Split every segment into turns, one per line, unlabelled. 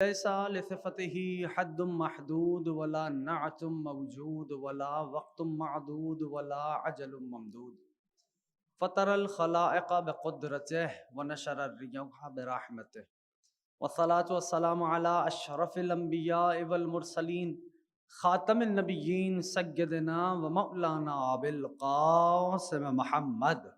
ليس لصفته حد محدود ولا نعت موجود ولا وقت معدود ولا عجل ممدود فطر الخلائق بقدرته ونشر الريح برحمته والصلاة والسلام على أشرف الأنبياء والمرسلين خاتم النبيين سيدنا ومولانا أبي القاسم محمد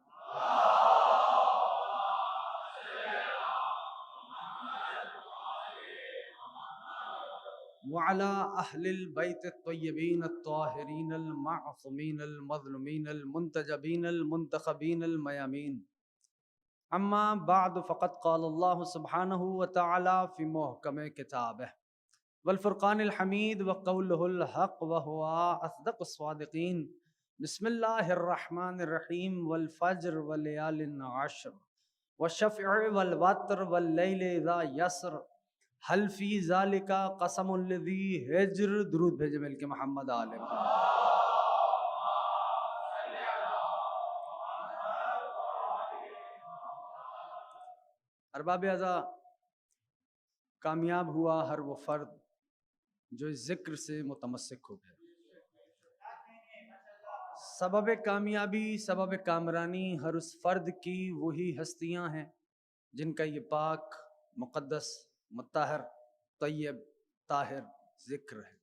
وعلى أهل البيت الطيبين الطاهرين المعصومين المظلومين المنتجبين المنتخبين الميامين. أما بعد فقد قال الله سبحانه وتعالى في محكم كتابه والفرقان الحميد وقوله الحق وهو أصدق الصادقين. بسم الله الرحمن الرحيم والفجر وليال عشر والشفع والوتر والليل إذا يسر هل فی ذالک قسم الذی ہجر. درود بھیجے مل کے محمد آل محمد. ارباب ازا، کامیاب ہوا ہر وہ فرد جو اس ذکر سے متمسک ہو گیا. سبب کامیابی، سبب کامرانی ہر اس فرد کی وہی ہستیاں ہیں جن کا یہ پاک، مقدس، مطہر، طیب، طاہر ذکر ہے.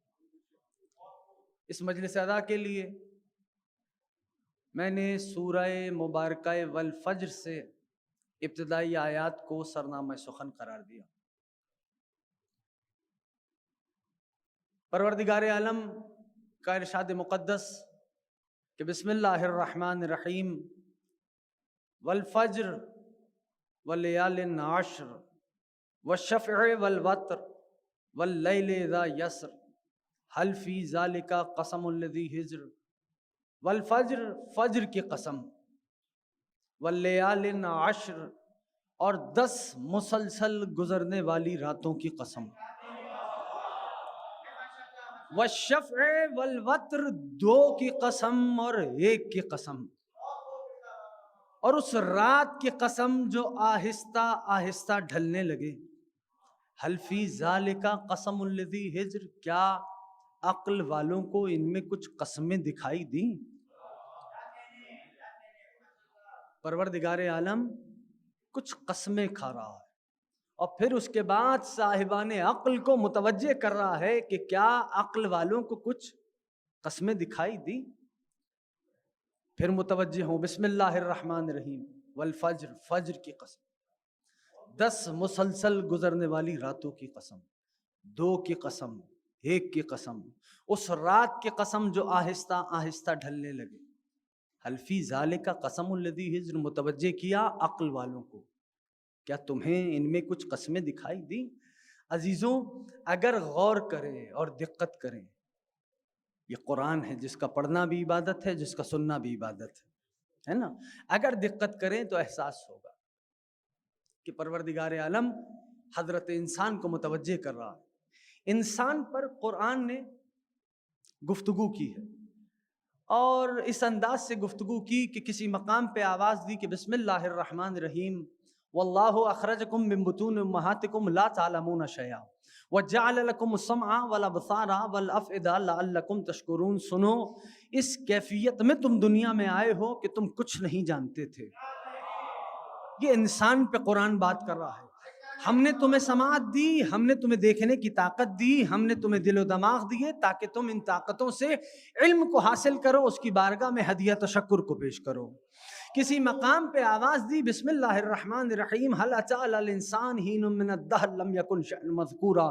اس مجلس ادا کے لیے میں نے سورہ مبارکہ والفجر سے ابتدائی آیات کو سرنامہ سخن قرار دیا. پروردگار عالم کا ارشاد مقدس کہ بسم اللہ الرحمن الرحیم والفجر ولیال عشر والشفع والوتر واللیل اذا یسر هل فی ذالک قسم الذی ہجر. والفجر، فجر کی قسم، واللیال عشر، اور 10 مسلسل گزرنے والی راتوں کی قسم. والشفع والوتر، 2 کی قسم اور 1 کی قسم. اور اس رات کی قسم جو آہستہ آہستہ ڈھلنے لگے. حل فی ذالک قسم الذی ہجر، کیا عقل والوں کو ان میں کچھ قسمیں دکھائی دیں؟ پروردگار عالم کچھ قسمیں کھا رہا ہے اور پھر اس کے بعد صاحبان عقل کو متوجہ کر رہا ہے کہ کیا عقل والوں کو کچھ قسمیں دکھائی دیں. پھر متوجہ ہوں. بسم اللہ الرحمن الرحیم والفجر، فجر کی قسم، 10 مسلسل گزرنے والی راتوں کی قسم، 2 کی قسم، 1 کی قسم، اس رات کی قسم جو آہستہ آہستہ ڈھلنے لگے. حل فی ذالک قسم الذی ہجر، متوجہ کیا عقل والوں کو، کیا تمہیں ان میں کچھ قسمیں دکھائی دیں؟ عزیزوں، اگر غور کریں اور دقت کریں، یہ قرآن ہے جس کا پڑھنا بھی عبادت ہے، جس کا سننا بھی عبادت ہے نا. اگر دقت کریں تو احساس ہوگا کہ پروردگار عالم حضرت انسان کو متوجہ کر رہا ہے. انسان پر قرآن نے گفتگو کی ہے اور اس انداز سے گفتگو کی کہ کسی مقام پہ آواز دی کہ بسم اللہ الرحمن الرحیم واللہ اخرجکم من بطون امہاتکم لا تعلمون شیئا وجعل لکم السمع والابصار والافئدہ لعلکم تشکرون. سنو، اس کیفیت میں تم دنیا میں آئے ہو کہ تم کچھ نہیں جانتے تھے. یہ انسان پہ قرآن بات کر رہا ہے. ہم نے تمہیں سماعت دی، ہم نے تمہیں دیکھنے کی طاقت دی، ہم نے تمہیں دل و دماغ دیے تاکہ تم ان طاقتوں سے علم کو حاصل کرو، اس کی بارگاہ میں ہدیہ تشکر کو پیش کرو. کسی مقام پہ آواز دی بسم اللہ الرحمن الرحیم هل اتى على الانسان حين من الدهر لم يكن شيئا مذكورا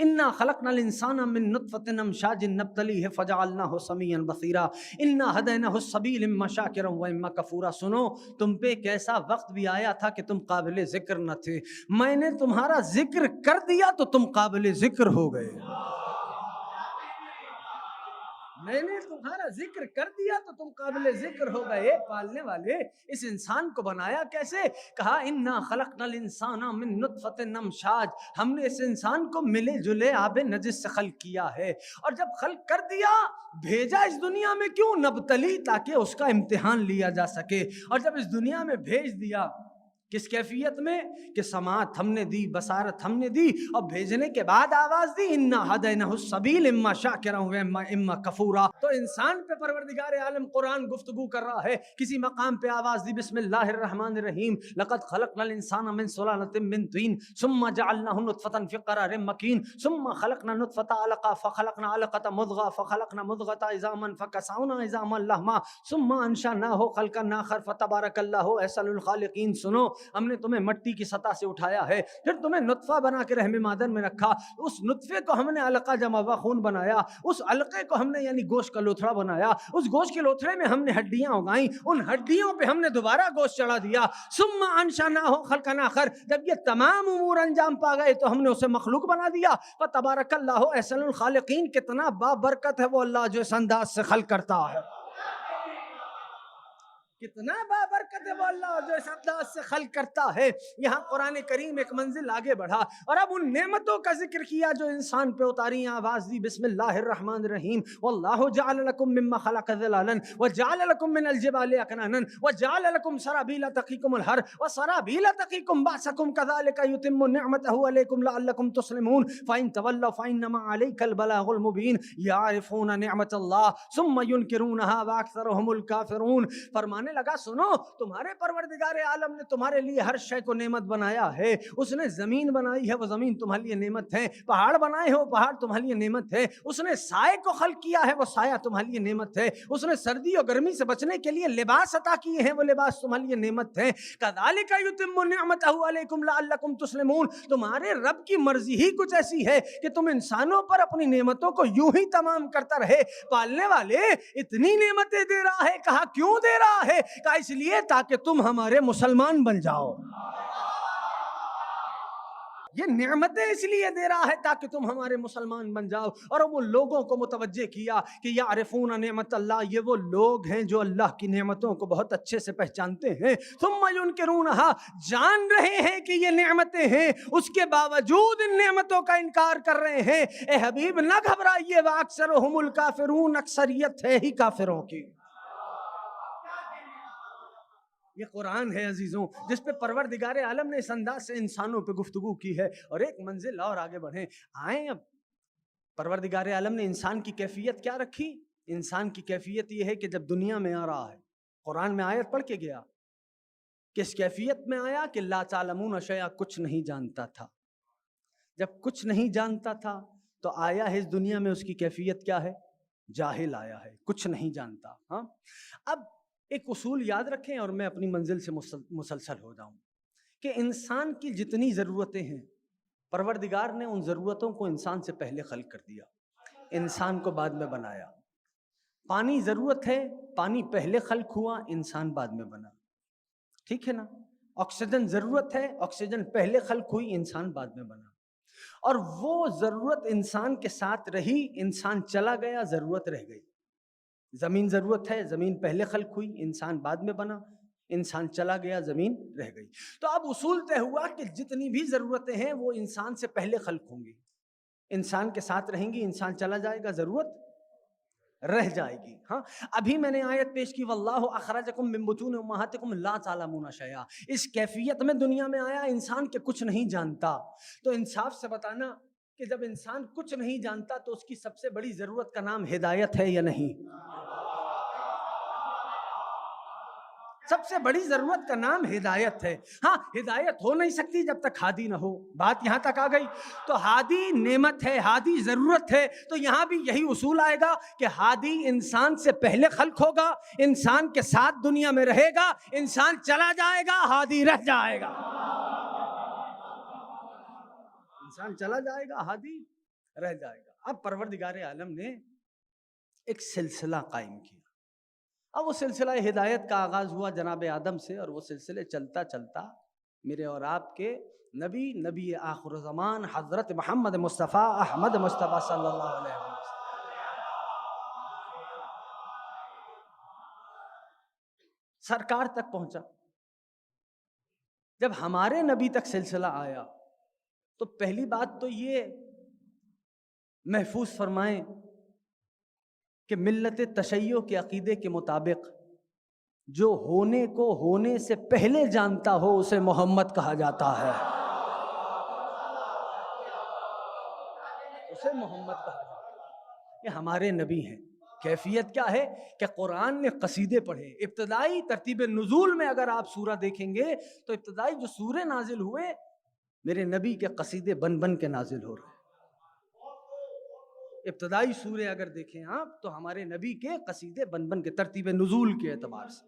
انا خلقنا الانسان من نطفة امشاج نبتليه فجعلناه سميعا بصيرا انا هديناه السبيل اما شاكرا واما كفورا. سنو، تم پہ ایک ایسا وقت بھی آیا تھا کہ تم قابل ذکر نہ تھے، میں نے تمہارا ذکر کر دیا تو تم قابل ذکر ہو گئے. میں نے تمہارا ذکر کر دیا تو تم قابل ذکر ہو گئے. پالنے والے اس انسان کو بنایا کیسے؟ کہا انا خلقنا الانسان من نطفۃ امشاج، ہم نے اس انسان کو ملے جلے آب نجس سے خلق کیا ہے. اور جب خلق کر دیا، بھیجا اس دنیا میں کیوں؟ نبتلی، تاکہ اس کا امتحان لیا جا سکے. اور جب اس دنیا میں بھیج دیا کس کیفیت میں کہ سماعت ہم نے دی، بصارت ہم نے دی، اور بھیجنے کے بعد آواز دی انا ہدینہ السبیل اما شاکرا و اما کفورا۔ تو انسان پہ پروردگار عالم قرآن گفتگو کر رہا ہے، کسی مقام پہ آواز دی بسم اللہ الرحمن الرحیم، لقد خلقنا الانسان من سلالۃ من طین ثم جعلناه نطفة في قرار مکین ثم خلقنا نطفة علقة فخلقنا علقة مضغة فخلقنا مضغة عظاما فكسونا عظاما لحما ثم انشأناه خلقا آخر فتبارک اللہ احسن الخالقین۔ سنو، ہم نے تمہیں مٹی کی سطح سے اٹھایا ہے، پھر تمہیں نطفہ بنا کے رحم مادر میں رکھا، اس نطفے کو ہم نے علقہ جمع ہوا خون بنایا، اس علقے کو ہم نے یعنی گوشت کا لوتھڑا بنایا، اس گوشت کے لوتھڑے میں ہم نے ہڈیاں اگائیں، ان ہڈیوں پہ ہم نے دوبارہ گوشت چڑھا دیا، ثم انشأناه خلقا آخر۔ جب یہ تمام امور انجام پا گئے تو ہم نے اسے مخلوق بنا دیا۔ فتبارک اللہ احسن الخالقین، کتنا بابرکت ہے وہ اللہ جو اس انداز سے خلق کرتا ہے، کتنا بابرکت ہے وہ اللہ جو اس انداز سے خلق کرتا ہے۔ یہاں قرآن کریم ایک منزل آگے بڑھا اور اب ان نعمتوں کا ذکر کیا جو انسان پہ اتاری، آواز دی بسم اللہ الرحمن الرحیم، واللہ جعل لکم مما خلق ظلالا وجعل لکم من الجبال اکنانا وجعل لکم سرابیل تقیکم الحر وسرابیل تقیکم باسکم کذالک یتم نعمتہ علیکم لعلکم تسلمون فإن تولوا فإنما علیک البلاغ المبین یعرفون نعمت اللہ ثم ینکرونها واکثرهم الکافرون۔ فرمانے لگا سنو، تمہارے پروردگار عالم نے تمہارے لیے ہر شے کو نعمت بنایا ہے، اس نے زمین بنائی ہے، وہ زمین تمہارے لیے نعمت ہے، پہاڑ بنائے ہیں، وہ پہاڑ تمہارے لیے نعمت ہے، اس نے سائے کو خلق کیا ہے، وہ سایہ تمہارے لیے نعمت ہے، اس نے سردی اور گرمی سے بچنے کے لیے لباس عطا کیے ہیں، وہ لباس تمہارے لیے نعمت ہے۔ کذالک یتم نعمتہ علیکم لعلکم تسلمون۔ تمہارے رب کی مرضی ہی کچھ ایسی ہے کہ تم انسانوں پر اپنی نعمتوں کو یوں ہی تمام کرتا رہے۔ پالنے والے اتنی نعمتیں دے رہا ہے، کہا کیوں دے رہا ہے؟ کہا اس لیے تاکہ تم ہمارے مسلمان بن جاؤ۔ یہ نعمتیں اس لیے دے رہا ہے تاکہ تم ہمارے مسلمان بن جاؤ۔ اور وہ لوگوں کو متوجہ کیا کہ یعرفون نعمت اللہ، یہ وہ لوگ ہیں جو اللہ کی نعمتوں کو بہت اچھے سے پہچانتے ہیں، ثم ینکرونہا، جان رہے ہیں کہ یہ نعمتیں ہیں، اس کے باوجود ان نعمتوں کا انکار کر رہے ہیں۔ اے حبیب نہ گھبرائیے، واکثرہم الکافرون، اکثریت ہے ہی کافروں کی۔ یہ قرآن ہے عزیزوں، جس پہ پروردگار عالم نے اس انداز سے انسانوں پہ گفتگو کی ہے۔ اور ایک منزل اور آگے بڑھیں، آئیں اب پروردگار عالم نے انسان کی کیفیت کیا رکھی؟ انسان کی کیفیت یہ ہے کہ جب دنیا میں آ رہا ہے، قرآن میں آیت پڑھ کے گیا، کس کیفیت میں آیا کہ لا تعلمون شیئا، کچھ نہیں جانتا تھا۔ جب کچھ نہیں جانتا تھا تو آیا ہے اس دنیا میں، اس کی کیفیت کیا ہے؟ جاہل آیا ہے، کچھ نہیں جانتا۔ ہاں، اب ایک اصول یاد رکھیں اور میں اپنی منزل سے مسلسل ہو جاؤں کہ انسان کی جتنی ضرورتیں ہیں، پروردگار نے ان ضرورتوں کو انسان سے پہلے خلق کر دیا، انسان کو بعد میں بنایا۔ پانی ضرورت ہے، پانی پہلے خلق ہوا، انسان بعد میں بنا، ٹھیک ہے نا؟ آکسیجن ضرورت ہے، آکسیجن پہلے خلق ہوئی، انسان بعد میں بنا۔ اور وہ ضرورت انسان کے ساتھ رہی، انسان چلا گیا، ضرورت رہ گئی۔ زمین ضرورت ہے، زمین پہلے خلق ہوئی، انسان بعد میں بنا، انسان چلا گیا، زمین رہ گئی۔ تو اب اصول طے ہوا کہ جتنی بھی ضرورتیں ہیں وہ انسان سے پہلے خلق ہوں گی، انسان کے ساتھ رہیں گی، انسان چلا جائے گا، ضرورت رہ جائے گی۔ ہاں، ابھی میں نے آیت پیش کی واللہ اخرجکم من بطون امہاتکم لا تعلمون شیئا، اس کیفیت میں دنیا میں آیا، انسان کے کچھ نہیں جانتا۔ تو انصاف سے بتانا کہ جب انسان کچھ نہیں جانتا تو اس کی سب سے بڑی ضرورت کا نام ہدایت ہے یا نہیں؟ سب سے بڑی ضرورت کا نام ہدایت ہے۔ ہاں، ہدایت ہو نہیں سکتی جب تک ہادی نہ ہو، بات یہاں تک آ گئی۔ تو ہادی نعمت ہے، ہادی ضرورت ہے، تو یہاں بھی یہی اصول آئے گا کہ ہادی انسان سے پہلے خلق ہوگا، انسان کے ساتھ دنیا میں رہے گا، انسان چلا جائے گا، ہادی رہ جائے گا۔ انسان چلا جائے گا، ہادی رہ جائے گا۔ اب پروردگار عالم نے ایک سلسلہ قائم کیا۔ اب وہ سلسلہ ہدایت کا آغاز ہوا جناب آدم سے، اور وہ سلسلے چلتا چلتا میرے اور آپ کے نبی آخر زمان حضرت محمد مصطفیٰ احمد مصطفیٰ صلی اللہ علیہ وسلم سرکار تک پہنچا۔ جب ہمارے نبی تک سلسلہ آیا تو پہلی بات تو یہ محفوظ فرمائیں کہ ملت تشیع کے عقیدے کے مطابق جو ہونے کو ہونے سے پہلے جانتا ہو اسے محمد کہا جاتا ہے، اسے محمد کہا جاتا ہے۔ یہ ہمارے نبی ہیں۔ کیفیت کیا ہے کہ قرآن نے قصیدے پڑھے۔ ابتدائی ترتیب نزول میں اگر آپ سورہ دیکھیں گے تو ابتدائی جو سورے نازل ہوئے میرے نبی کے قصیدے بن بن کے نازل ہو رہے ہیں۔ ابتدائی سورے اگر دیکھیں آپ تو ہمارے نبی کے قصیدے بن بن کے ترتیب نزول کے اعتبار سے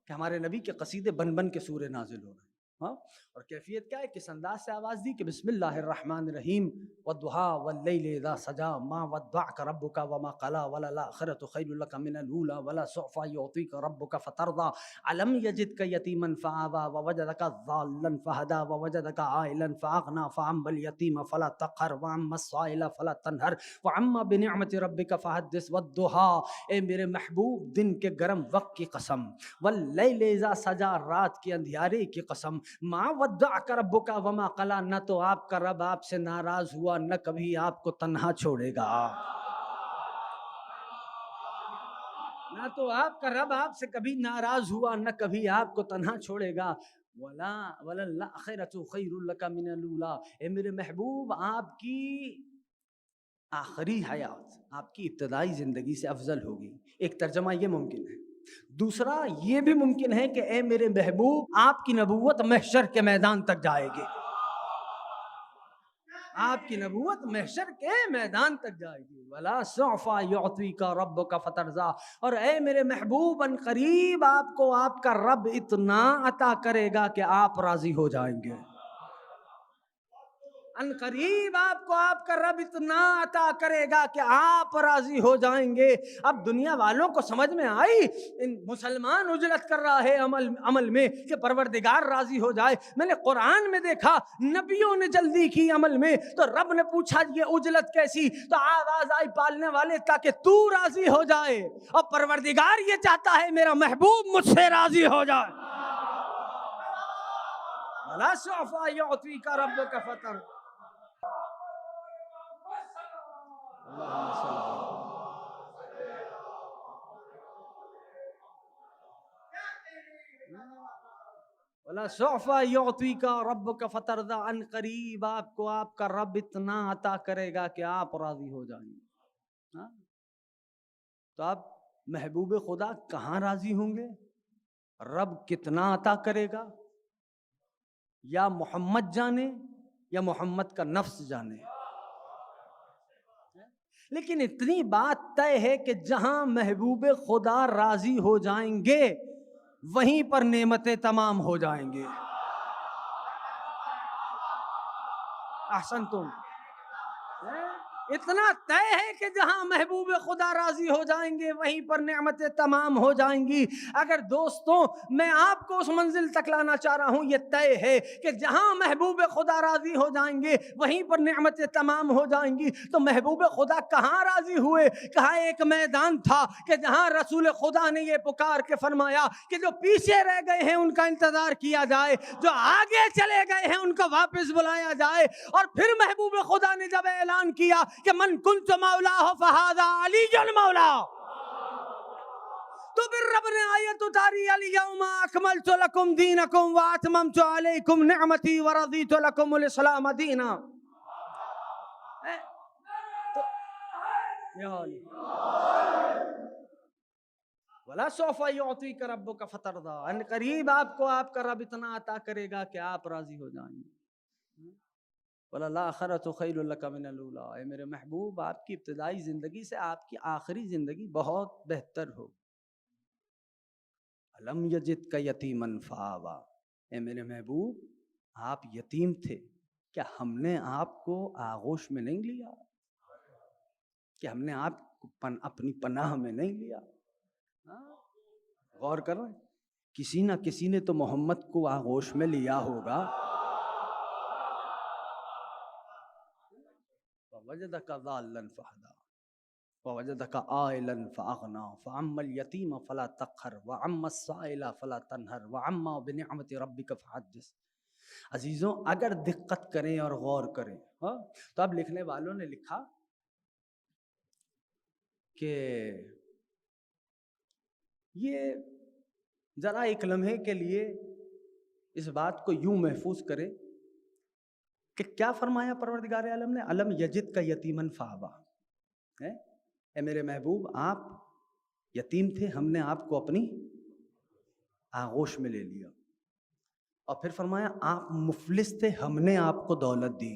کہ ہمارے نبی کے قصیدے بن بن کے سورے نازل ہو رہے ہیں۔ ہاں، اور کیفیت کیا ہے؟ کس انداز سے آواز دی کہ بسم اللہ الرحمن الرحیم والضحیٰ واللیل اذا سجا ما ودعک ربک وما قلی وللآخرۃ خیر لک من الاولی ولسوف یعطیک ربک فترضی الم یجدک یتیما فآوی ووجدک ضالا فہدی ووجدک عائلا فاغنی فاما الیتیم فلا تقہر واما السائل فلا تنہر واما بنعمت ربک فحدث والضحیٰ، اے میرے محبوب دن کے گرم وقت کی قسم، واللیل اذا سجا رات کے اندھیارے کی قسم، ما ودعک ربک وما قلی، نہ تو آپ کا رب آپ سے ناراض ہوا نہ کبھی آپ کو تنہا چھوڑے گا، نہ تو آپ کا رب آپ سے کبھی ناراض ہوا نہ کبھی آپ کو تنہا چھوڑے گا۔ وَلَلْآخِرَةُ خَيْرٌ لَكَ مِنَ الْأُولَىٰ، اے میرے محبوب آپ کی آخری حیات آپ کی ابتدائی زندگی سے افضل ہوگی۔ ایک ترجمہ یہ ممکن ہے۔ دوسرا یہ بھی ممکن ہے کہ اے میرے محبوب آپ کی نبوت محشر کے میدان تک جائے گی، آپ کی نبوت محشر کے میدان تک جائے گی۔ وَلَا سَوْفَ يُعْطِيكَ رَبُّكَ فَتَرْضَىٰ، اور اے میرے محبوب ان قریب آپ کو آپ کا رب اتنا عطا کرے گا کہ آپ راضی ہو جائیں گے۔ ان قریب آپ کو آپ کا رب اتنا عطا کرے گا کہ آپ راضی ہو جائیں گے۔ اب دنیا والوں کو سمجھ میں آئی، مسلمان اجلت کر رہا ہے عمل میں کہ پروردگار راضی ہو جائے۔ میں نے قرآن میں دیکھا نبیوں نے جلدی کی عمل میں، تو رب نے پوچھا یہ اجلت کیسی؟ تو آواز آئی پالنے والے تاکہ تو راضی ہو جائے، اور پروردگار یہ چاہتا ہے میرا محبوب مجھ سے راضی ہو جائے۔ وَلَا سَوْفَ يُعْطِيكَ رَبُّكَ فَتَرْضَىٰ۔ وَلَا سَوْفَ يُعْطِيكَ رَبُّكَ فَتَرْضَىٰ، ان قریب آپ کو آپ کا رب اتنا عطا کرے گا کہ آپ راضی ہو جائیں گے۔ ہاں؟ تو آپ محبوب خدا کہاں راضی ہوں گے؟ رب کتنا عطا کرے گا؟ یا محمد جانے یا محمد کا نفس جانے، لیکن اتنی بات طے ہے کہ جہاں محبوب خدا راضی ہو جائیں گے وہیں پر نعمتیں تمام ہو جائیں گے۔ احسنتم، اتنا طے ہے کہ جہاں محبوب خدا راضی ہو جائیں گے وہیں پر نعمتیں تمام ہو جائیں گی۔ اگر دوستوں میں آپ کو اس منزل تک لانا چاہ رہا ہوں، یہ طے ہے کہ جہاں محبوب خدا راضی ہو جائیں گے وہیں پر نعمتیں تمام ہو جائیں گی۔ تو محبوب خدا کہاں راضی ہوئے؟ کہاں ایک میدان تھا کہ جہاں رسول خدا نے یہ پکار کے فرمایا کہ جو پیچھے رہ گئے ہیں ان کا انتظار کیا جائے، جو آگے چلے گئے ہیں ان کو واپس بلایا جائے۔ اور پھر محبوب خدا نے جب اعلان کیا کہ من کنت مولاہ فہذا علی مولا، تو پھر رب نے آیت اتاری الیوم اکملت لکم دینکم واتممت علیکم نعمتی ورضیت لکم الاسلام دینا۔ وَلَا سَوْفَ يُعْطِيكَ رَبُّكَ فَتَرْضَىٰ، ان قریب آپ کو آپ کا رب اتنا عطا کرے گا کہ آپ راضی ہو جائیں گے۔ وَلَلْآخِرَةُ خَيْرٌ لَكَ مِنَ الْأُولَىٰ، اے میرے محبوب آپ کی ابتدائی زندگی سے آپ کی آخری زندگی بہت بہتر ہو۔ الم یجدک یتیما فآویٰ، اے میرے محبوب آپ یتیم تھے، کیا ہم نے آپ کو آغوش میں نہیں لیا؟ کہ ہم نے آپ کو اپنی پناہ میں نہیں لیا؟ غور کر رہے ہیں، کسی نہ کسی نے تو محمد کو آغوش میں لیا ہوگا۔ وَوَجَدَكَ ضَالًّا فَهَدَىٰ وَوَجَدَكَ عَائِلًا فَأَغْنَىٰ فَأَمَّا الْيَتِيمَ فَلَا تَقْهَرْ وَأَمَّا السَّائِلَ فَلَا تَنْهَرْ وَأَمَّا بِنِعْمَتِ رَبِّكَ فَحَدِّثْ۔ عزیزوں اگر دقت کریں اور غور کریں تو اب لکھنے والوں نے لکھا کہ یہ ذرا ایک لمحے کے لیے اس بات کو یوں محفوظ کرے کہ کیا فرمایا پروردگار عالم نے؟ علم یجد کا یتیمن فآوا، اے میرے محبوب آپ یتیم تھے، ہم نے آپ کو اپنی آغوش میں لے لیا، اور پھر فرمایا آپ مفلس تھے، ہم نے آپ کو دولت دی۔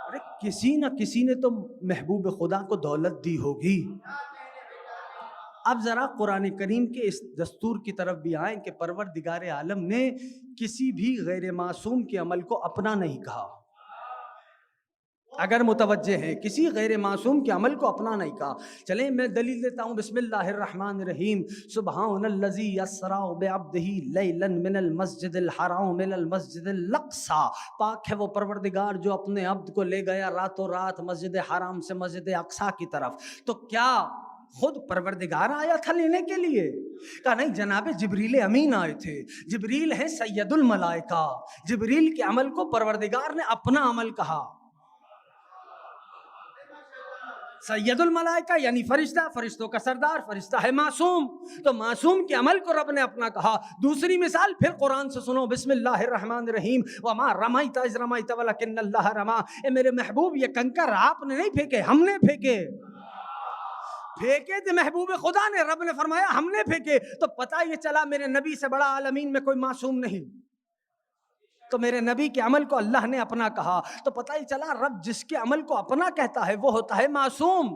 ارے کسی نہ کسی نے تو محبوب خدا کو دولت دی ہوگی۔ اب ذرا قرآن کریم کے اس دستور کی طرف بھی آئیں کہ پروردگار عالم نے کسی بھی غیر معصوم کے عمل کو اپنا نہیں کہا۔ اگر متوجہ ہیں، کسی غیر معصوم کے عمل کو اپنا نہیں کہا۔ چلیں میں دلیل دیتا ہوں، بسم اللہ الرحمن الرحیم، سبحان الذی اسریٰ بعبدہ لیلا من المسجد الحرام الى المسجد الاقصی، پاک ہے وہ پروردگار جو اپنے عبد کو لے گیا راتوں رات مسجد حرام سے مسجد اقصی کی طرف۔ تو کیا خود پروردگار آیا تھا لینے کے لیے؟ کہا نہیں، جناب جبریل امین آئے تھے۔ جبریل ہے سید الملائکہ، جبریل کے عمل کو پروردگار نے اپنا عمل کہا۔ سید الملائکہ یعنی فرشتہ، فرشتوں کا سردار، فرشتہ ہے معصوم، تو معصوم کے عمل کو رب نے اپنا کہا۔ دوسری مثال پھر قرآن سے سنو، بسم اللہ الرحمن الرحیم، وما رمیت اذ رمیت ولکن اللہ رمی، اے میرے محبوب یہ کنکر آپ نے نہیں پھینکے، ہم نے پھینکے۔ پھینکے تھے محبوب خدا نے، رب نے فرمایا ہم نے پھینکے۔ تو پتہ یہ چلا میرے نبی سے بڑا عالمین میں کوئی معصوم نہیں، تو میرے نبی کے عمل کو اللہ نے اپنا کہا، تو پتہ ہی چلا رب جس کے عمل کو اپنا کہتا ہے وہ ہوتا ہے معصوم۔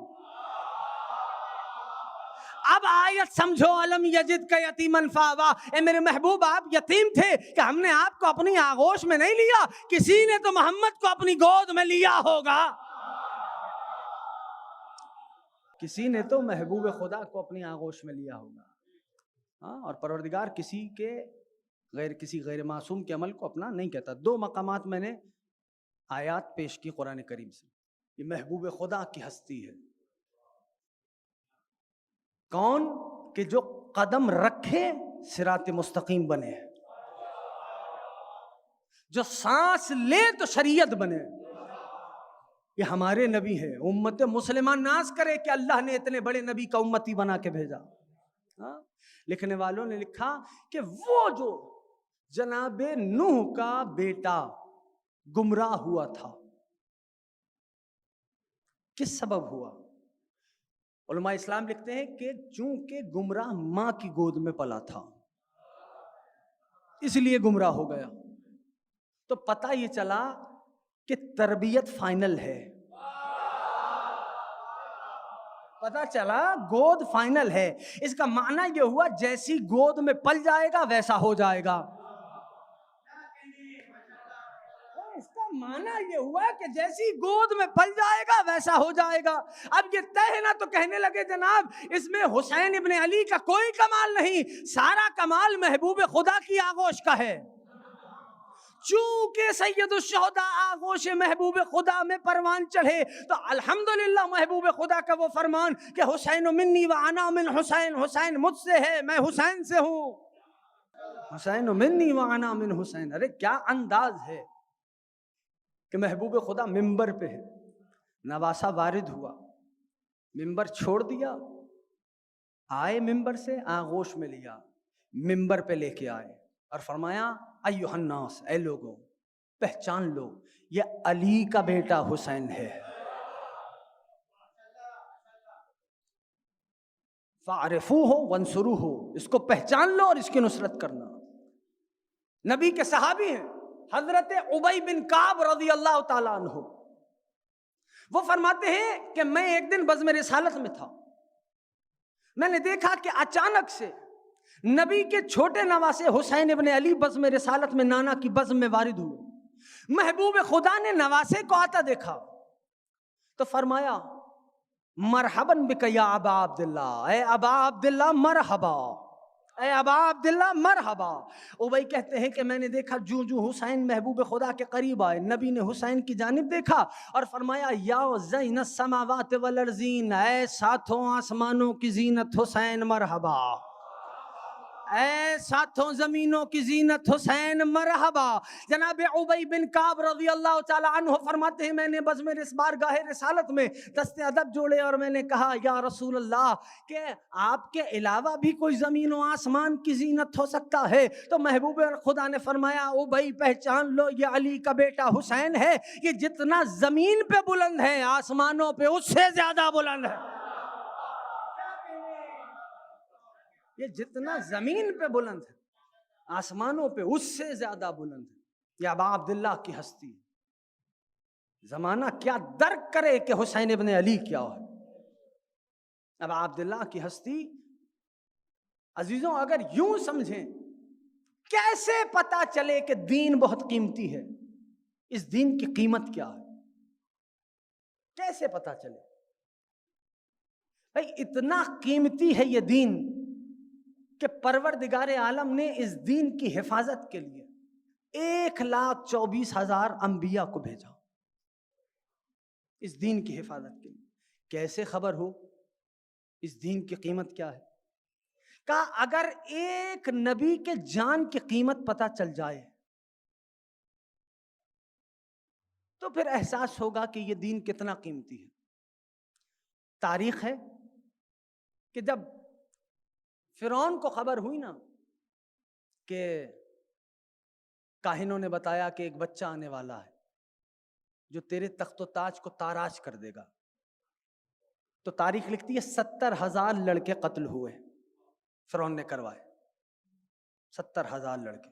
اب آیت سمجھو، علم یجد کا یتیمن فآوا، اے میرے محبوب آپ یتیم تھے کہ ہم نے آپ کو اپنی آغوش میں نہیں لیا، کسی نے تو محمد کو اپنی گود میں لیا ہوگا، کسی نے تو محبوب خدا کو اپنی آغوش میں لیا ہوگا۔ اور پروردگار کسی غیر معصوم کے عمل کو اپنا نہیں کہتا۔ دو مقامات میں نے آیات پیش کی قرآن کریم سے، یہ محبوب خدا کی ہستی ہے۔ کون؟ کہ جو قدم رکھے صراط مستقیم بنے، جو سانس لے تو شریعت بنے۔ یہ ہمارے نبی ہے، امت مسلمہ ناز کرے کہ اللہ نے اتنے بڑے نبی کا امتی بنا کے بھیجا۔ لکھنے والوں نے لکھا کہ وہ جو جناب نوح کا بیٹا گمراہ ہوا تھا، کس سبب ہوا؟ علماء اسلام لکھتے ہیں کہ چونکہ گمراہ ماں کی گود میں پلا تھا اس لیے گمراہ ہو گیا۔ تو پتہ یہ چلا کہ تربیت فائنل ہے، پتہ چلا گود فائنل ہے۔ اس کا معنی یہ ہوا جیسی گود میں پل جائے گا ویسا ہو جائے گا۔ اس کا معنی یہ ہوا کہ جیسی گود میں پل جائے گا ویسا ہو جائے گا۔ اب یہ طے ہے نا، تو کہنے لگے جناب اس میں حسین ابن علی کا کوئی کمال نہیں، سارا کمال محبوب خدا کی آغوش کا ہے۔ چونکہ سید الشہداء آغوش محبوب خدا میں پروان چڑھے، تو الحمدللہ محبوب خدا کا وہ فرمان کہ حسین منی و انا من حسین، حسین مجھ سے ہے میں حسین سے ہوں، حسین منی و انا من حسین۔ ارے کیا انداز ہے کہ محبوب خدا ممبر پہ ہے، نواسہ وارد ہوا، ممبر چھوڑ دیا، آئے ممبر سے آغوش میں لیا، ممبر پہ لے کے آئے اور فرمایا ایھا الناس، اے لوگوں پہچان لو یہ علی کا بیٹا حسین ہے، فاعرفوہ وانصروہ، اس کو پہچان لو اور اس کی نصرت کرنا۔ نبی کے صحابی ہیں حضرت ابی بن کعب رضی اللہ تعالیٰ عنہ، وہ فرماتے ہیں کہ میں ایک دن بزم رسالت میں تھا، میں نے دیکھا کہ اچانک سے نبی کے چھوٹے نواسے حسین ابن علی بزم رسالت میں نانا کی بزم میں وارد ہوئے۔ محبوب خدا نے نواسے کو آتا دیکھا تو فرمایا مرحباً بک یا ابا عبداللہ، اے ابا عبداللہ مرحبا، اے ابا عبداللہ مرحبا۔ ابی کہتے ہیں کہ میں نے دیکھا جو حسین محبوب خدا کے قریب آئے، نبی نے حسین کی جانب دیکھا اور فرمایا یا زین السماوات والارضین، اے ساتھوں آسمانوں کی زینت حسین مرحبا، اے ساتھوں زمینوں کی زینت حسین مرحبا. جناب عبی بن کعب رضی اللہ تعالی عنہ فرماتے ہیں میں نے بزم بارگاہ رسالت میں دست ادب جوڑے اور میں نے کہا یا رسول اللہ کہ آپ کے علاوہ بھی کوئی زمین و آسمان کی زینت ہو سکتا ہے؟ تو محبوب خدا نے فرمایا عبی پہچان لو یہ علی کا بیٹا حسین ہے، یہ جتنا زمین پہ بلند ہے آسمانوں پہ اس سے زیادہ بلند ہے. یہ جتنا زمین پہ بلند ہے آسمانوں پہ اس سے زیادہ بلند ہے. یہ ابا عبداللہ کی ہستی. زمانہ کیا درک کرے کہ حسین ابن علی کیا ہے. ابا عبداللہ کی ہستی عزیزوں اگر یوں سمجھیں کیسے پتا چلے کہ دین بہت قیمتی ہے، اس دین کی قیمت کیا ہے، کیسے پتا چلے؟ بھائی اتنا قیمتی ہے یہ دین کہ پروردگار عالم نے اس دین کی حفاظت کے لیے 1,24,000 انبیاء کو بھیجا اس دین کی حفاظت کے لیے. کیسے خبر ہو اس دین کی قیمت کیا ہے؟ کہا اگر ایک نبی کے جان کی قیمت پتہ چل جائے تو پھر احساس ہوگا کہ یہ دین کتنا قیمتی ہے. تاریخ ہے کہ جب فرعون کو خبر ہوئی نا کہ کاہنوں نے بتایا کہ ایک بچہ آنے والا ہے جو تیرے تخت و تاج کو تاراج کر دے گا، تو تاریخ لکھتی ہے 70,000 لڑکے قتل ہوئے فرعون نے کروائے. 70,000 لڑکے.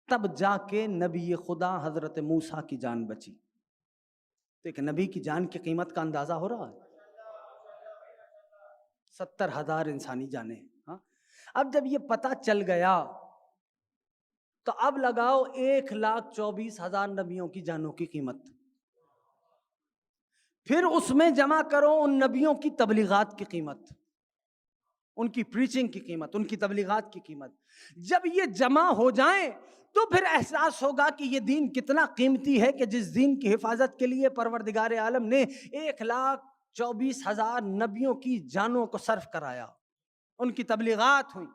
تب جا کے نبی خدا حضرت موسیٰ کی جان بچی. تو ایک نبی کی جان کی قیمت کا اندازہ ہو رہا ہے. 70,000 انسانی جانیں. ہاں اب جب یہ پتہ چل گیا تو اب لگاؤ 1,24,000 نبیوں کی جانوں کی قیمت. پھر اس میں جمع کرو ان نبیوں کی تبلیغات کی قیمت، ان کی پریچنگ کی قیمت، ان کی تبلیغات کی قیمت. جب یہ جمع ہو جائیں تو پھر احساس ہوگا کہ یہ دین کتنا قیمتی ہے کہ جس دین کی حفاظت کے لیے پروردگار عالم نے 1,24,000 نبیوں کی جانوں کو صرف کرایا، ان کی تبلیغات ہوئی.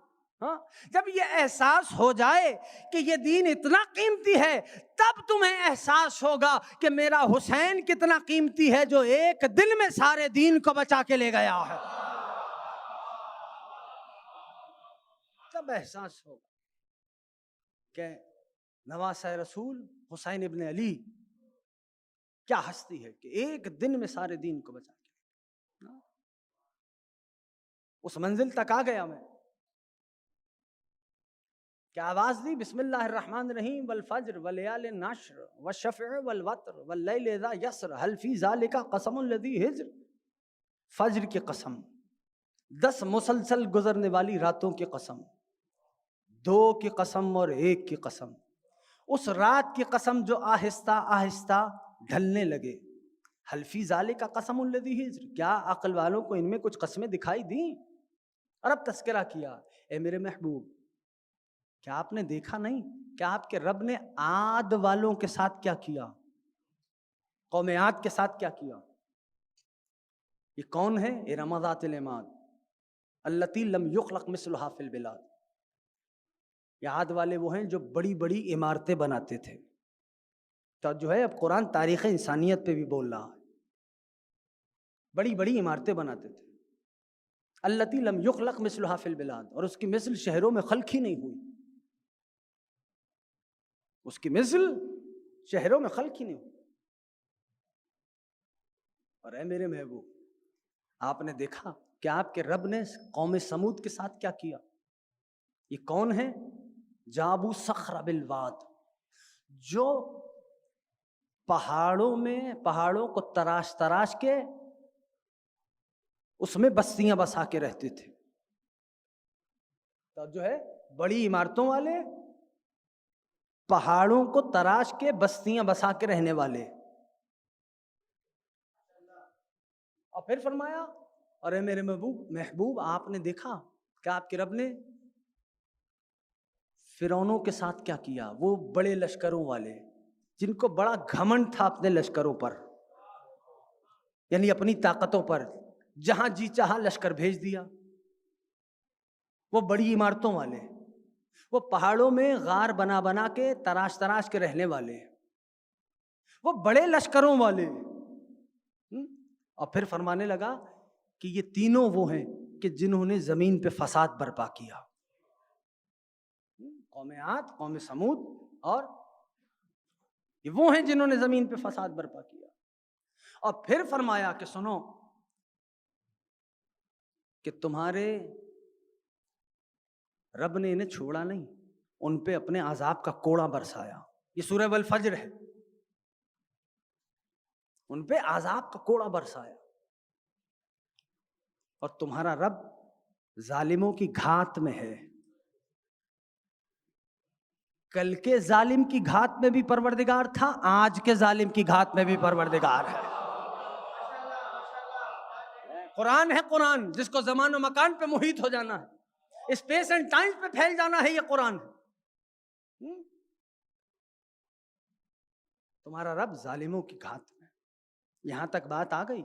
ہاں جب یہ احساس ہو جائے کہ یہ دین اتنا قیمتی ہے تب تمہیں احساس ہوگا کہ میرا حسین کتنا قیمتی ہے جو ایک دن میں سارے دین کو بچا کے لے گیا ہے. تب احساس ہوگا کہ نواسہ رسول حسین ابن علی کیا ہستی ہے کہ ایک دن میں سارے دین کو بچا کے. اس منزل تک آ گیا میں کہ آواز دی بسم اللہ الرحمن الرحیم والفجر ولیال نشر والشفع والوتر واللیل اذا یسر هل فی ذلک قسم الذی ہجر. فجر کی قسم، 10 مسلسل گزرنے والی راتوں کی قسم، 2 کی قسم اور 1 کی قسم. اس رات کی قسم جو آہستہ آہستہ ڈھلنے لگے. هل فی ذلک قسم الذی ہجر، کیا عقل والوں کو ان میں کچھ قسمیں دکھائی دیں؟ اور اب تذکرہ کیا اے میرے محبوب کیا آپ نے دیکھا نہیں کہ آپ کے رب نے عاد والوں کے ساتھ کیا کیا، قوم عاد کے ساتھ کیا کیا؟ یہ کون ہے؟ ارم ذات العماد التی لم یخلق مثلها فی البلاد. یہ عاد والے وہ ہیں جو بڑی بڑی عمارتیں بناتے تھے. تو جو ہے اب قرآن تاریخ انسانیت پہ بھی بول رہا ہے، بڑی بڑی عمارتیں بناتے تھے. التی لم یخلق مثلها فی البلاد، اور اس کی مثل شہروں میں خلق ہی نہیں ہوئی. اس کی مثل شہروں میں خلق ہی نہیں ہوئی. اور اے میرے محبوب آپ نے دیکھا کہ آپ کے رب نے قوم سمود کے ساتھ کیا کیا؟ یہ کون ہے؟ جابو صخر بالواد، جو پہاڑوں کو تراش تراش کے اس میں بستیاں بسا کے رہتے تھے. تو جو ہے بڑی عمارتوں والے، پہاڑوں کو تراش کے بستیاں بسا کے رہنے والے. اور پھر فرمایا اور اے میرے محبوب آپ نے دیکھا کہ آپ کے رب نے فرعونوں کے ساتھ کیا کیا؟ وہ بڑے لشکروں والے جن کو بڑا گھمنڈ تھا اپنے لشکروں پر، یعنی اپنی طاقتوں پر، جہاں جی چاہا لشکر بھیج دیا. وہ بڑی عمارتوں والے، وہ پہاڑوں میں غار بنا بنا کے تراش تراش کے رہنے والے، وہ بڑے لشکروں والے. اور پھر فرمانے لگا کہ یہ تینوں وہ ہیں کہ جنہوں نے زمین پہ فساد برپا کیا. قوم عاد، قوم سمود، اور یہ وہ ہیں جنہوں نے زمین پہ فساد برپا کیا. اور پھر فرمایا کہ سنو کہ تمہارے رب نے انہیں چھوڑا نہیں، ان پہ اپنے عذاب کا کوڑا برسایا. یہ سورہ والفجر ہے. ان پہ عذاب کا کوڑا برسایا. اور تمہارا رب ظالموں کی گھات میں ہے. کل کے ظالم کی گھات میں بھی پروردگار تھا، آج کے ظالم کی گھات میں بھی پروردگار ہے. قرآن ہے، قرآن جس کو زمان و مکان پہ محیط ہو جانا ہے، اسپیس اینڈ ٹائم پہ پھیل جانا ہے، یہ قرآن ہے. تمہارا رب ظالموں کی گھات میں. یہاں تک بات آ گئی.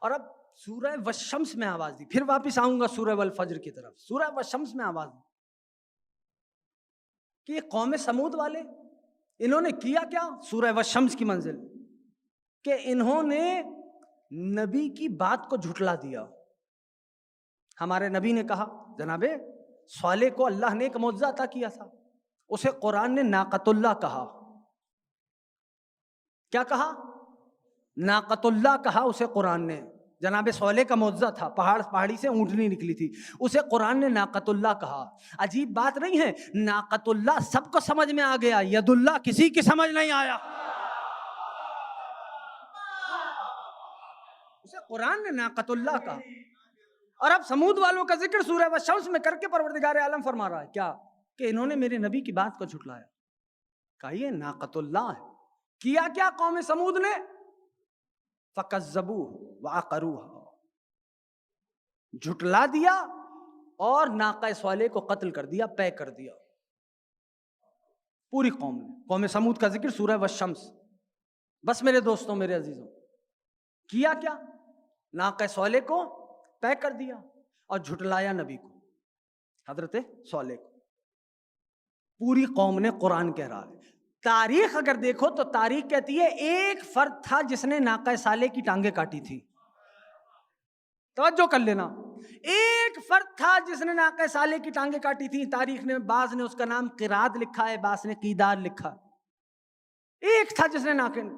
اور اب سورہ والشمس میں آواز دی. پھر واپس آؤں گا سورہ والفجر کی طرف. سورہ والشمس میں آواز دی کہ یہ قوم سمود والے انہوں نے کیا کیا. سورہ والشمس کی منزل کہ انہوں نے نبی کی بات کو جھٹلا دیا. ہمارے نبی نے کہا، جناب صالح کو اللہ نے ایک معجزہ عطا کیا تھا، اسے قرآن نے ناقۃ اللہ کہا. کیا کہا؟ ناقۃ اللہ کہا اسے قرآن نے. جناب صالح کا معجزہ تھا، پہاڑی سے اونٹنی نکلی تھی، اسے قرآن نے ناقۃ اللہ کہا. عجیب بات نہیں ہے، ناقۃ اللہ سب کو سمجھ میں آ گیا، ید اللہ کسی کی سمجھ نہیں آیا. اسے قرآن نے ناقۃ اللہ کہا. اور اب سمود والوں کا ذکر سورہ والشمس میں کر کے پروردگار عالم فرما رہا ہے کیا کہ انہوں نے میرے نبی کی بات کو جھٹلایا. کہا یہ ناقۃ اللہ ہے. کیا کیا قوم سمود نے؟ فَكَذَّبُوهُ وَعَقَرُوهَا، جھٹلا دیا اور ناقہ صالح کو قتل کر دیا، پے کر دیا. پوری قوم نے. قوم سمود کا ذکر سورہ والشمس. بس میرے دوستوں، میرے عزیزوں، کیا کیا؟ ناقہ صالح کو پے کر دیا اور جھٹلایا نبی کو، حضرت صالح کو. پوری قوم نے. قرآن کہہ رہا ہے. تاریخ اگر دیکھو تو تاریخ کہتی ہے ایک فرد تھا جس نے ناقہ صالح کی ٹانگیں کاٹی تھی. توجہ کر لینا، ایک فرد تھا جس نے ناقہ صالح کی ٹانگیں کاٹی تھی. تاریخ نے بعض نے اس کا نام قراد لکھا ہے، بعض نے قیدار لکھا. ایک تھا جس نے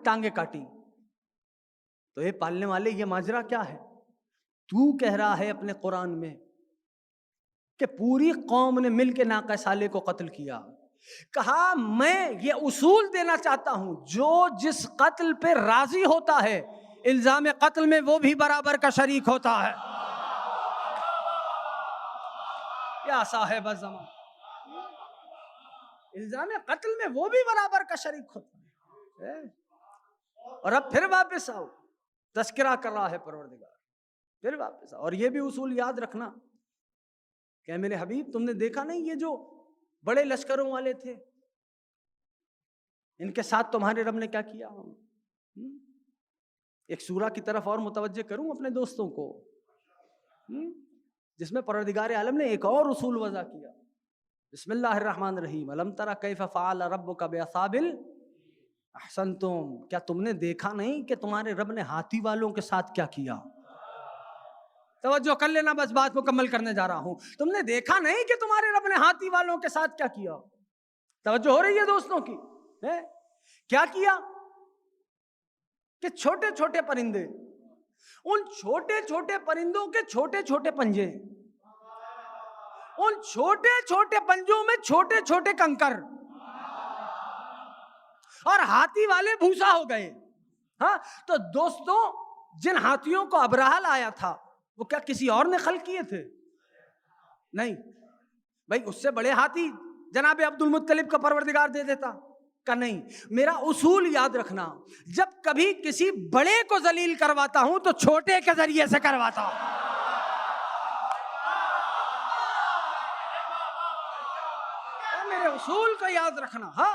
ٹانگیں کاٹی. تو یہ پالنے والے، یہ ماجرا کیا ہے؟ تو کہہ رہا ہے اپنے قرآن میں کہ پوری قوم نے مل کے ناقہ صالح کو قتل کیا. کہا میں یہ اصول دینا چاہتا ہوں، جو جس قتل پہ راضی ہوتا ہے الزام قتل میں وہ بھی برابر کا شریک ہوتا ہے. یا صاحب الزمان، الزام قتل میں وہ بھی برابر کا شریک ہوتا ہے. اور اب پھر واپس آؤ، تذکرہ کر رہا ہے پروردگار. پھر واپس آؤ. اور یہ بھی اصول یاد رکھنا کہ میرے حبیب تم نے دیکھا نہیں یہ جو بڑے لشکروں والے تھے، ان کے ساتھ تمہارے رب نے کیا کیا؟ ایک سورہ کی طرف اور متوجہ کروں اپنے دوستوں کو، جس میں پروردگار عالم نے ایک اور اصول وضع کیا. بسم اللہ الرحمن الرحیم. الم تر کیف فعل ربک باصحاب احسنتم، کیا تم نے دیکھا نہیں کہ تمہارے رب نے ہاتھی والوں کے ساتھ کیا کیا؟ توجہ کر لینا، بس بات مکمل کرنے جا رہا ہوں. تم نے دیکھا نہیں کہ تمہارے رب نے ہاتھی والوں کے ساتھ کیا کیا؟ توجہ ہو رہی ہے دوستوں کی؟ کیا کیا کہ چھوٹے چھوٹے پرندے، ان چھوٹے چھوٹے پرندوں کے چھوٹے چھوٹے پنجے، ان چھوٹے چھوٹے پنجوں میں چھوٹے چھوٹے کنکر، اور ہاتھی والے بھوسا ہو گئے. ہاں تو دوستوں، جن ہاتھیوں کو ابرہہ آیا تھا وہ کیا کسی اور نے خلق کیے تھے؟ نہیں بھائی، اس سے بڑے ہاتھی جناب عبد المطلب کا پروردگار دے دیتا کا نہیں. میرا اصول یاد رکھنا، جب کبھی کسی بڑے کو ذلیل کرواتا ہوں تو چھوٹے کے ذریعے سے کرواتا ہوں. میرے اصول کو یاد رکھنا. ہاں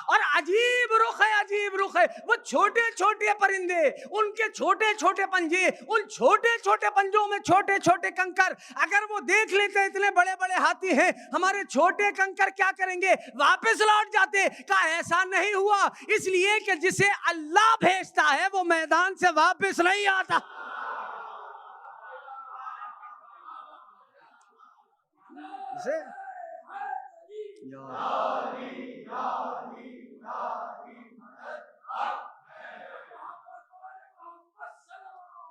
اور عجیب رخ ہے، عجیب رخ ہے. وہ چھوٹے چھوٹے پرندے، ان کے چھوٹے چھوٹے پنجے، ان چھوٹے چھوٹے پنجوں میں چھوٹے چھوٹے کنکر. اگر وہ دیکھ لیتے اتنے بڑے بڑے ہاتھی ہیں، ہمارے چھوٹے کنکر کیا کریں گے؟ واپس لوٹ جاتے. کہا ایسا نہیں ہوا، اس لیے کہ جسے اللہ بھیجتا ہے وہ میدان سے واپس نہیں آتا.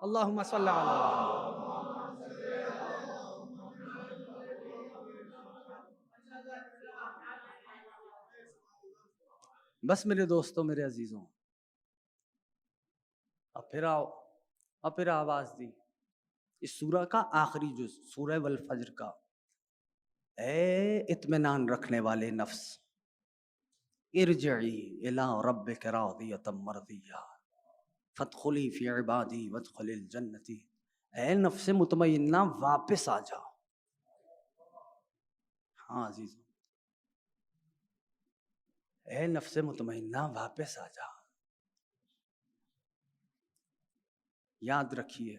اللہم صلی علی بس میرے دوستوں، میرے عزیزوں، اب پھر آواز دی. اس سورہ کا آخری جز، سورہ والفجر کا. اے اطمینان رکھنے والے نفس، ارجعی الی ربک راضیۃ مرضیہ فادخلی فی عبادی وادخلی الجنتی. اے نفس مطمئنہ واپس آ جا. ہاں عزیزوں، اے نفس مطمئنہ واپس آ جا. یاد رکھیے،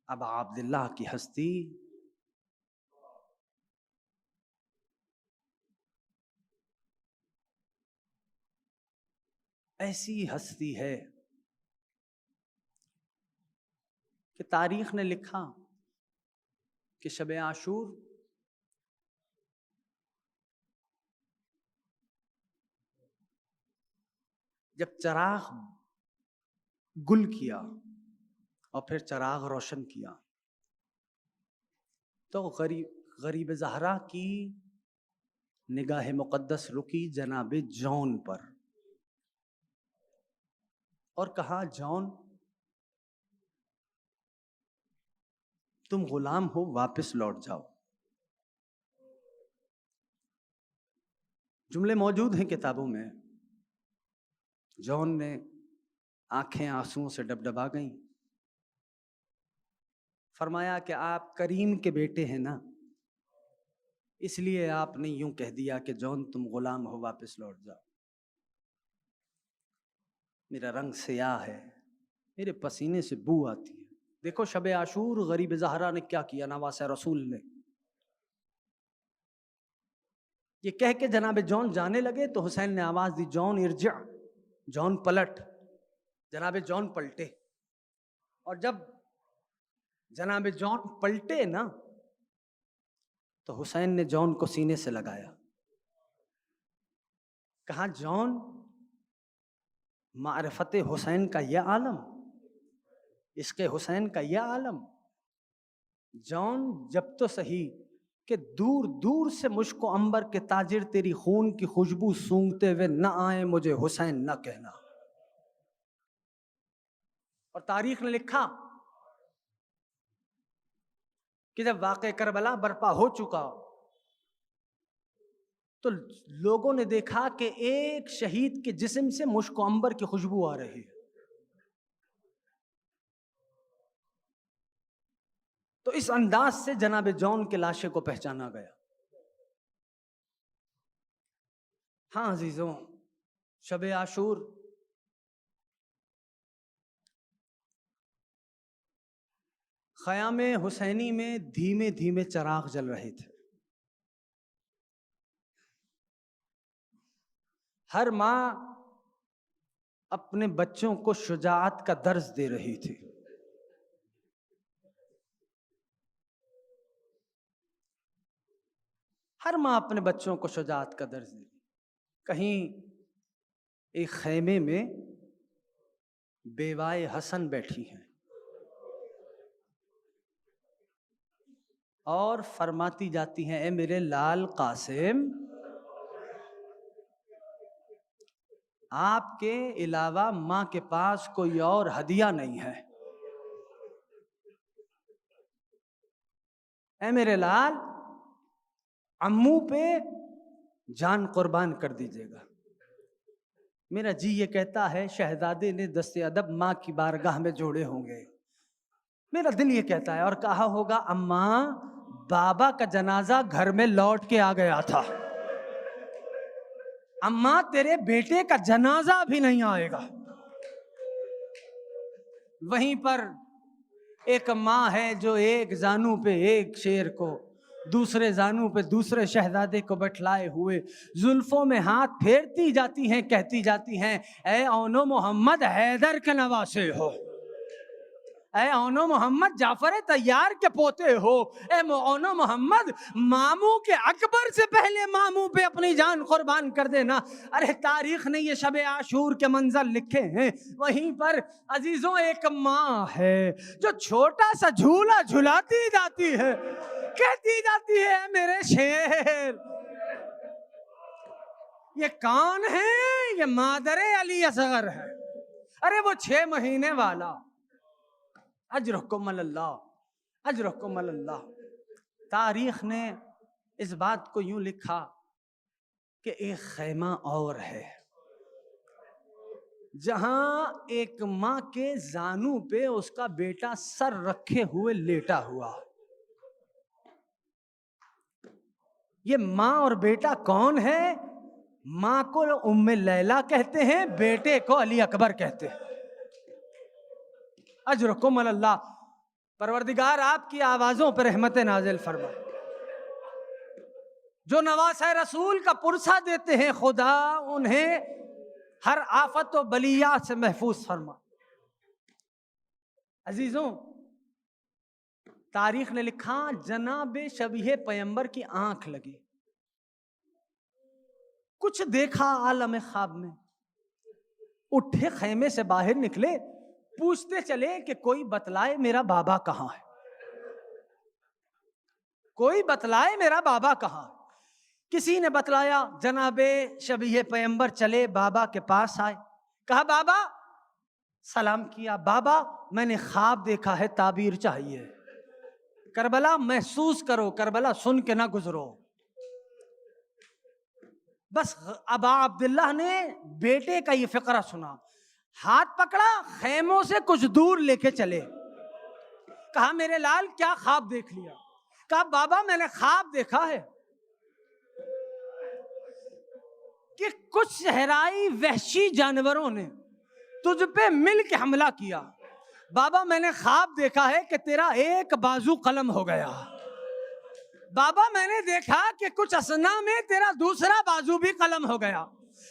اب عبداللہ کی ہستی ایسی ہستی ہے کہ تاریخ نے لکھا کہ شب عاشور جب چراغ گل کیا اور پھر چراغ روشن کیا تو غریب زہرا کی نگاہ مقدس رکی جناب جون پر اور کہا، جون تم غلام ہو، واپس لوٹ جاؤ. جملے موجود ہیں کتابوں میں. جون نے آنکھیں آنسوؤں سے ڈبڈبا گئیں. فرمایا کہ آپ کریم کے بیٹے ہیں نا، اس لیے آپ نے یوں کہہ دیا کہ جون تم غلام ہو، واپس لوٹ جاؤ. میرا رنگ سیاہ ہے، میرے پسینے سے بو آتی ہے. دیکھو شب عاشور غریب زہرا نے کیا کیا، نواسہ رسول نے. یہ کہہ کے جناب جون جانے لگے تو حسین نے آواز دی، جون ارجع، جون پلٹ. جناب جون پلٹے، اور جب جناب جون پلٹے نا تو حسین نے جون کو سینے سے لگایا. کہا، جون معرفت حسین کا یہ عالم، عشق حسین کا یہ عالم. جون جب تو صحیح کہ دور دور سے مشک و عنبر کے تاجر تیری خون کی خوشبو سونگھتے ہوئے نہ آئے، مجھے حسین نہ کہنا. اور تاریخ نے لکھا کہ جب واقعہ کربلا برپا ہو چکا تو لوگوں نے دیکھا کہ ایک شہید کے جسم سے مشک و عنبر کی خوشبو آ رہی ہے. تو اس انداز سے جناب جون کے لاشے کو پہچانا گیا. ہاں عزیزوں، شب عاشور خیام حسینی میں دھیمے دھیمے چراغ جل رہے تھے. ہر ماں اپنے بچوں کو شجاعت کا درس دے رہی تھی. ہر ماں اپنے بچوں کو شجاعت کا درس دے رہی. کہیں ایک خیمے میں بیوائے حسن بیٹھی ہیں اور فرماتی جاتی ہیں، اے میرے لال قاسم، آپ کے علاوہ ماں کے پاس کوئی اور ہدیہ نہیں ہے. اے میرے لال، امو پہ جان قربان کر دیجیے گا. میرا جی یہ کہتا ہے شہزادے نے دست ادب ماں کی بارگاہ میں جوڑے ہوں گے. میرا دل یہ کہتا ہے اور کہا ہوگا، اماں بابا کا جنازہ گھر میں لوٹ کے آ گیا تھا. اماں تیرے بیٹے کا جنازہ بھی نہیں آئے گا. وہیں پر ایک ماں ہے جو ایک زانو پہ ایک شیر کو، دوسرے زانو پہ دوسرے شہزادے کو بٹھلائے ہوئے زلفوں میں ہاتھ پھیرتی جاتی ہیں، کہتی جاتی ہیں اے اونو محمد حیدر کے نواسے ہو، اے اونو محمد جعفر طیار کے پوتے ہو، اے اونو محمد ماموں کے اکبر سے پہلے ماموں پہ اپنی جان قربان کر دینا. ارے تاریخ نے یہ شب عاشور کے منظر لکھے ہیں. وہیں پر عزیزوں ایک ماں ہے جو چھوٹا سا جھولا جھلاتی جاتی ہے، کہتی جاتی ہے اے میرے شیر. یہ کون ہے؟ یہ مادر علی اصغر ہے. ارے وہ 6 مہینے والا. اجرکم اللہ، اجرکم اللہ. تاریخ نے اس بات کو یوں لکھا کہ ایک خیمہ اور ہے جہاں ایک ماں کے زانو پہ اس کا بیٹا سر رکھے ہوئے لیٹا ہوا. یہ ماں اور بیٹا کون ہے؟ ماں کو ام لیلا کہتے ہیں، بیٹے کو علی اکبر کہتے ہیں. اجرکم اللہ. پروردگار آپ کی آوازوں پر رحمت نازل فرما. جو نواسہ رسول کا پرسہ دیتے ہیں خدا انہیں ہر آفت و بلیات سے محفوظ فرما. عزیزوں تاریخ نے لکھا جناب شبیہ پیمبر کی آنکھ لگی، کچھ دیکھا عالم خواب میں. اٹھے خیمے سے باہر نکلے، پوچھتے چلے کہ کوئی بتلائے میرا بابا کہاں ہے، کوئی بتلائے میرا بابا کہاں ہے. کسی نے بتلایا، جناب شبیہ پیمبر چلے بابا کے پاس آئے، کہا بابا، سلام کیا. بابا میں نے خواب دیکھا ہے، تعبیر چاہیے. کربلا محسوس کرو، کربلا سن کے نہ گزرو. بس ابا عبداللہ نے بیٹے کا یہ فقرہ سنا، ہاتھ پکڑا، خیموں سے کچھ دور لے کے چلے. کہا میرے لال کیا خواب دیکھ لیا؟ کہا بابا میں نے خواب دیکھا ہے کہ کچھ صحرائی وحشی جانوروں نے تجھ پہ مل کے حملہ کیا. بابا میں نے خواب دیکھا ہے کہ تیرا ایک بازو قلم ہو گیا. بابا میں نے دیکھا کہ کچھ اثنا میں تیرا دوسرا بازو بھی قلم ہو گیا.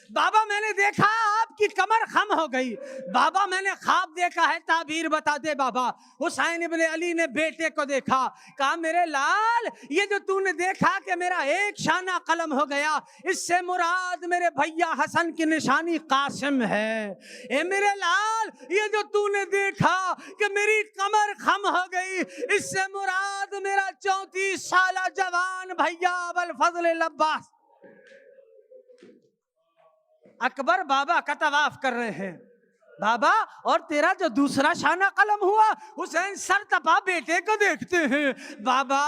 بابا میں نے دیکھا آپ کی کمر خم ہو گئی. بابا میں نے خواب دیکھا ہے، تعبیر بتا دے. بابا حسین ابن علی نے بیٹے کو دیکھا، کہا میرے لال یہ جو تو نے دیکھا کہ میرا ایک شانہ قلم ہو گیا، اس سے مراد میرے بھیا حسن کی نشانی قاسم ہے. اے میرے لال یہ جو تو نے دیکھا کہ میری کمر خم ہو گئی، اس سے مراد میرا 34 سالہ جوان بھیا ابوالفضل العباس. اکبر بابا کا طواف کر رہے ہیں. بابا اور تیرا جو دوسرا شانہ قلم ہوا، حسین سر تپا بیٹے کو دیکھتے ہیں. بابا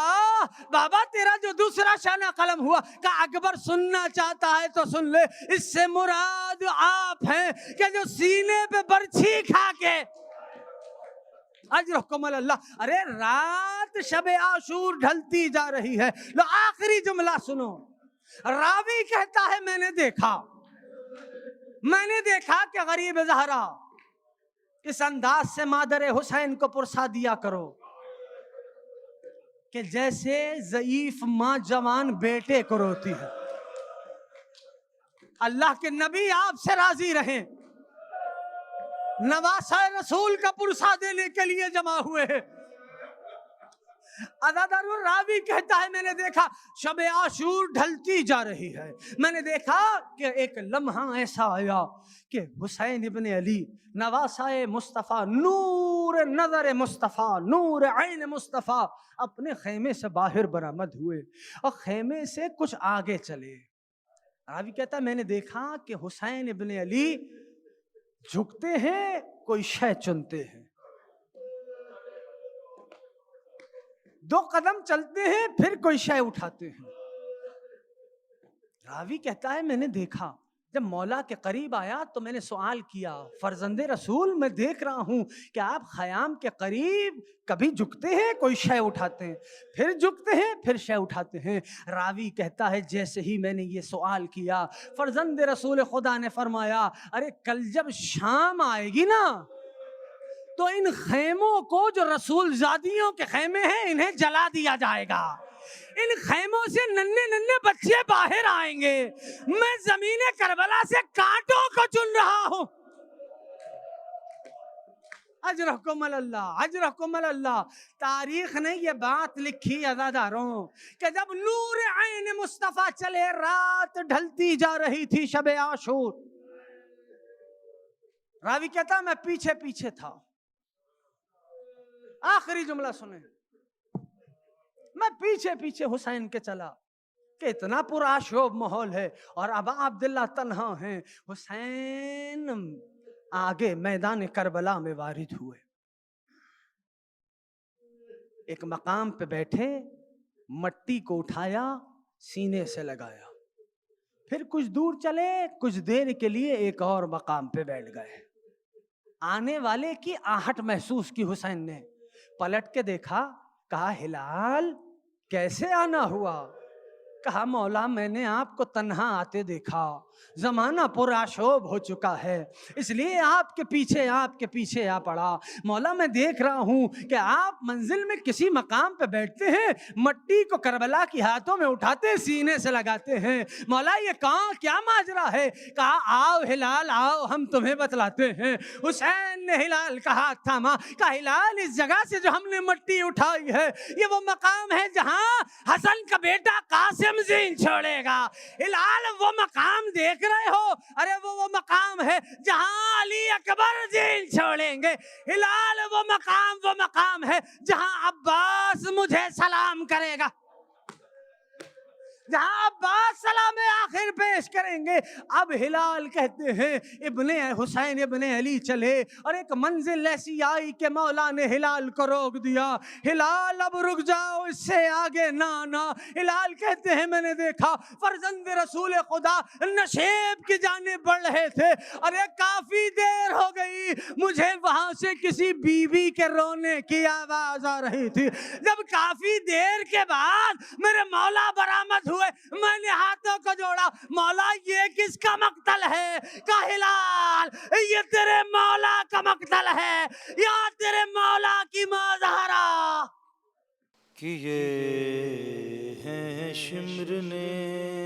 بابا تیرا جو دوسرا شانہ قلم ہوا. کہ اکبر سننا چاہتا ہے تو سن لے، اس سے مراد آپ ہیں کہ جو سینے پہ برچھی کھا کے. اجرکم اللہ. ارے رات شب عاشور ڈھلتی جا رہی ہے، لو آخری جملہ سنو. راوی کہتا ہے میں نے دیکھا کہ غریب زہرا اس انداز سے مادر حسین کو پرسا دیا کرو کہ جیسے ضعیف ماں جوان بیٹے کو روتی ہے. اللہ کے نبی آپ سے راضی رہیں، نواسہ رسول کا پرسا دینے کے لیے جمع ہوئے ہیں. عزادار راوی کہتا ہے میں نے دیکھا شب عاشور ڈھلتی جا رہی ہے، میں نے دیکھا کہ ایک لمحہ ایسا آیا کہ حسین ابن علی نواسہ مصطفیٰ، نور نظر مصطفیٰ، نور عین مصطفیٰ اپنے خیمے سے باہر برآمد ہوئے اور خیمے سے کچھ آگے چلے. راوی کہتا ہے میں نے دیکھا کہ حسین ابن علی جھکتے ہیں، کوئی شے چنتے ہیں، 2 قدم چلتے ہیں پھر کوئی شے اٹھاتے ہیں. راوی کہتا ہے میں نے دیکھا جب مولا کے قریب آیا تو میں نے سوال کیا، فرزند رسول میں دیکھ رہا ہوں کہ آپ خیام کے قریب کبھی جھکتے ہیں، کوئی شے اٹھاتے ہیں، پھر جھکتے ہیں، پھر شے اٹھاتے ہیں۔ راوی کہتا ہے جیسے ہی میں نے یہ سوال کیا، فرزند رسول خدا نے فرمایا، ارے کل جب شام آئے گی نا تو ان خیموں کو جو رسول زادیوں کے خیمے ہیں انہیں جلا دیا جائے گا، ان خیموں سے ننھے ننھے بچے باہر آئیں گے، میں زمین کربلا سے کانٹوں کو چن رہا ہوں۔ اجرکم اللہ، اجرکم اللہ۔ تاریخ نے یہ بات لکھی عزاداروں کہ جب نور عین مصطفیٰ چلے، رات ڈھلتی جا رہی تھی، شب عاشور، راوی کہتا میں پیچھے پیچھے تھا۔ آخری جملہ سنیں، میں پیچھے پیچھے حسین کے چلا کہ اتنا پرآشوب ماحول ہے اور ابا عبداللہ تنہا ہیں۔ حسین آگے میدان کربلا میں وارد ہوئے، ایک مقام پہ بیٹھے، مٹی کو اٹھایا، سینے سے لگایا، پھر کچھ دور چلے، کچھ دیر کے لیے ایک اور مقام پہ بیٹھ گئے۔ آنے والے کی آہٹ محسوس کی حسین نے، پلٹ کے دیکھا، کہا ہلال کیسے آنا ہوا؟ کہا مولا میں نے آپ کو تنہا آتے دیکھا، زمانہ پرآشوب ہو چکا ہے، اس لیے آپ کے پیچھے آ پڑا۔ مولا میں دیکھ رہا ہوں کہ آپ منزل میں کسی مقام پہ بیٹھتے ہیں، مٹی کو کربلا کی ہاتھوں میں اٹھاتے سینے سے لگاتے ہیں، مولا یہ کیا ماجرا ہے؟ کہا آؤ ہلال آؤ، ہم تمہیں بتلاتے ہیں۔ حسین نے ہلال کا ہاتھ تھاما، کہا ہلال اس جگہ سے جو ہم نے مٹی اٹھائی ہے یہ وہ مقام ہے جہاں حسن کا بیٹا قاسم زین چھوڑے گا۔ ہلال وہ مقام دیکھ رہے ہو؟ ارے وہ مقام ہے جہاں علی اکبر زین چھوڑیں گے۔ ہلال وہ مقام ہے جہاں عباس مجھے سلام کرے گا، جہاں عباس سلام آخر پیش کریں گے۔ اب ہلال کہتے ہیں ابن حسین ابن علی چلے اور ایک منزل ایسی آئی کہ مولا نے ہلال کو روک دیا، ہلال اب رک جاؤ، اس سے آگے نہ آنا۔ ہلال کہتے ہیں میں نے دیکھا فرزند رسول خدا نشیب کی جانب بڑھ رہے تھے، ارے کافی دیر ہو گئی، مجھے وہاں سے کسی بیوی کے رونے کی آواز آ رہی تھی۔ جب کافی دیر کے بعد میرے مولا برآمد ہوئے، میں نے ہاتھوں کو جوڑا، مولا یہ کس کا مقتل ہے؟ کہا ہلال یہ تیرے مولا کا مقتل ہے، یا تیرے مولا کی مظاہرہ
کیے ہیں شمر نے